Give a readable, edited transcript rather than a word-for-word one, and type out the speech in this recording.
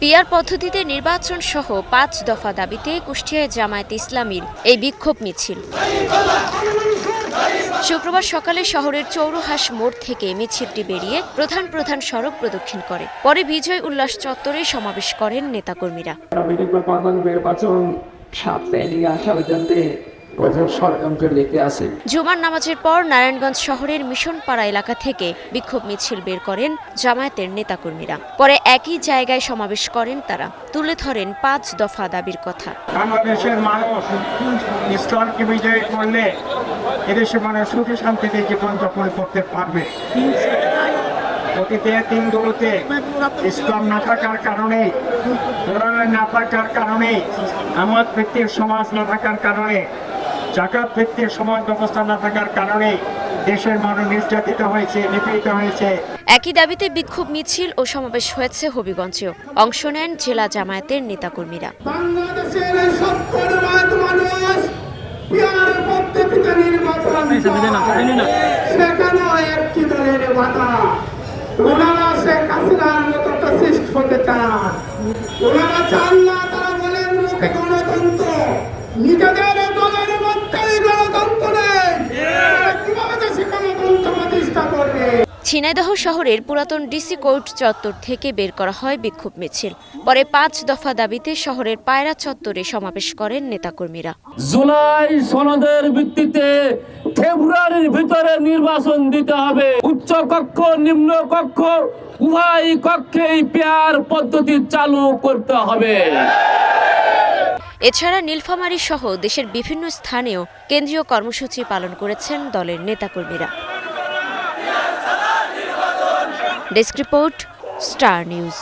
PR পদ্ধতিতে নির্বাচন সহ ৫ দফা দাবিতে কুষ্টিয়ায় জামায়াতে ইসলামীর এই বিক্ষোভ মিছিল। শুক্রবার সকালে শহরের চৌরহাস মোড় থেকে মিছিলটি বেরিয়ে প্রধান সড়ক প্রদক্ষিণ করে। পরে বিজয় উল্লাস চত্বরে সমাবেশ করেন নেতাকর্মীরা। জুমার নামাজের পর নারায়ণগঞ্জ শহরের মিশনপাড়া এলাকা থেকে বিক্ষোভ মিছিল বের করেন জামায়াতের নেতাকর্মীরা। পরে একই জায়গায় সমাবেশ করেন তারা, তুলে ধরেন ৫ দফা দাবির কথা। বাংলাদেশের মানুষ ইসলামকে বিজয় করলে এদেশের মানুষ সুখে শান্তিতে জীবনযাপন করতে পারবে। অতীতে দিনগুলোতে ইসলাম না থাকার কারণে, কোরআন না থাকার কারণে, আমার ব্যক্তির সমাজ না থাকার কারণে, জাকাত ভিত্তিক সমাজ ব্যবস্থা না থাকার কারণে দেশের মানুষ নির্যাতিত হয়েছে, নিপীড়িত হয়েছে। একই দাবিতে বিক্ষোভ মিছিল ও সমাবেশ হয়েছে হবিগঞ্জেও। অংশ নেন জেলা জামায়াতের নেতাকর্মীরা। বাংলাদেশের ৭০% মানুষ পিআর পদ্ধতিতে নির্বাচন সেখানেও একটি দলের বাধা। ওনারা শেখ হাসিনার মতো ফ্যাসিস্ট হতে চান। ওনারা চান না, তারা বলেন গণতন্ত্র, নিজেদের দলের মধ্যেই গণতন্ত্র নেই, কিভাবে দেশে গণতন্ত্র প্রতিষ্ঠা করবে? ঝিনাইদহ শহরের পুরাতন ডিসি কোর্ট চত্বর থেকে বের করা হয় বিক্ষোভ মিছিল। পরে ৫ দফা দাবিতে শহরের পায়রা চত্বরে সমাবেশ করেন নেতাকর্মীরা। জুলাই সনদের ভিত্তিতে ফেব্রুয়ারির ভিতরে নির্বাচন দিতে হবে। উচ্চ কক্ষ নিম্ন কক্ষ উভয় কক্ষেই পিআর পদ্ধতি চালু করতে হবে। এছাড়া নীলফামারী সহ দেশের বিভিন্ন স্থানেও কেন্দ্রীয় কর্মসূচি পালন করেছেন দলের নেতাকর্মীরা। Desk report, star news.